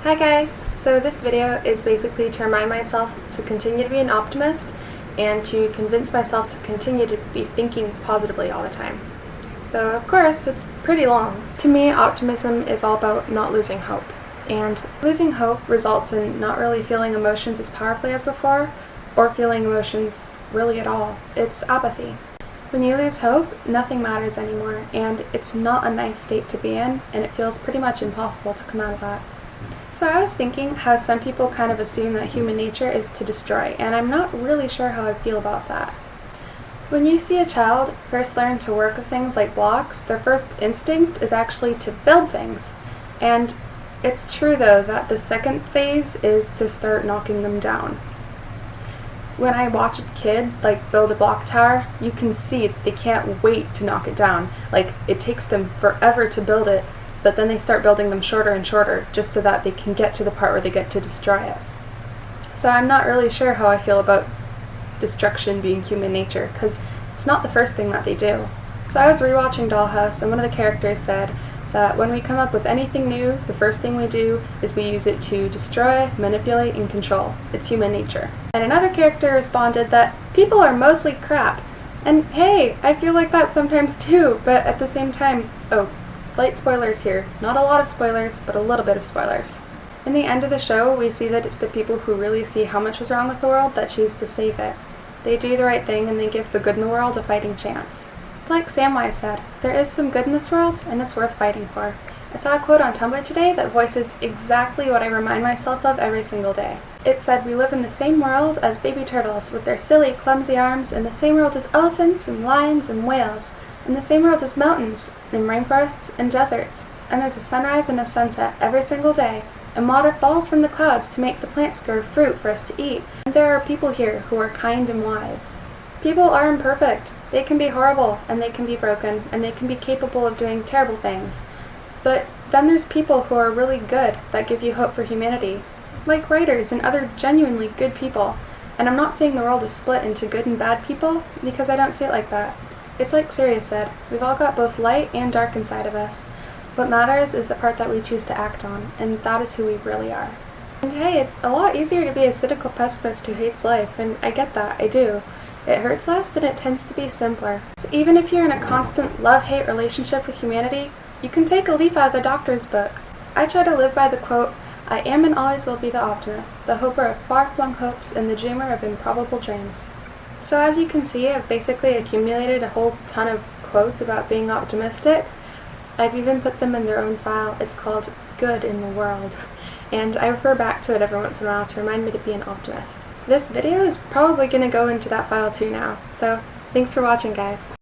Hi guys! So this video is basically to remind myself to continue to be an optimist and to convince myself to continue to be thinking positively all the time. So of course it's pretty long. To me, optimism is all about not losing hope. And losing hope results in not really feeling emotions as powerfully as before, or feeling emotions really at all. It's apathy. When you lose hope, nothing matters anymore, and it's not a nice state to be in, and it feels pretty much impossible to come out of that. So I was thinking how some people kind of assume that human nature is to destroy, and I'm not really sure how I feel about that. When you see a child first learn to work with things like blocks, their first instinct is actually to build things. And it's true though that the second phase is to start knocking them down. When I watch a kid build a block tower, you can see they can't wait to knock it down. It takes them forever to build it, but then they start building them shorter and shorter just so that they can get to the part where they get to destroy it. So I'm not really sure how I feel about destruction being human nature, because it's not the first thing that they do. So I was rewatching Dollhouse, and one of the characters said that when we come up with anything new, the first thing we do is we use it to destroy, manipulate, and control. It's human nature. And another character responded that people are mostly crap. And hey, I feel like that sometimes too, but at the same time, slight spoilers here. Not a lot of spoilers, but a little bit of spoilers. In the end of the show, we see that it's the people who really see how much is wrong with the world that choose to save it. They do the right thing and they give the good in the world a fighting chance. It's like Samwise said, there is some good in this world and it's worth fighting for. I saw a quote on Tumblr today that voices exactly what I remind myself of every single day. It said, "We live in the same world as baby turtles with their silly, clumsy arms, in the same world as elephants and lions and whales, in the same world as mountains and rainforests and deserts. And there's a sunrise and a sunset every single day, and water falls from the clouds to make the plants grow fruit for us to eat. And there are people here who are kind and wise." People are imperfect. They can be horrible, and they can be broken, and they can be capable of doing terrible things. But then there's people who are really good that give you hope for humanity, like writers and other genuinely good people. And I'm not saying the world is split into good and bad people, because I don't see it like that. It's like Sirius said, we've all got both light and dark inside of us. What matters is the part that we choose to act on, and that is who we really are. And hey, it's a lot easier to be a cynical pessimist who hates life, and I get that, I do. It hurts less, and it tends to be simpler. So even if you're in a constant love-hate relationship with humanity, you can take a leaf out of the doctor's book. I try to live by the quote, "I am and always will be the optimist, the hoper of far-flung hopes and the dreamer of improbable dreams." So as you can see, I've basically accumulated a whole ton of quotes about being optimistic. I've even put them in their own file. It's called Good in the World, and I refer back to it every once in a while to remind me to be an optimist. This video is probably going to go into that file too now, so thanks for watching, guys.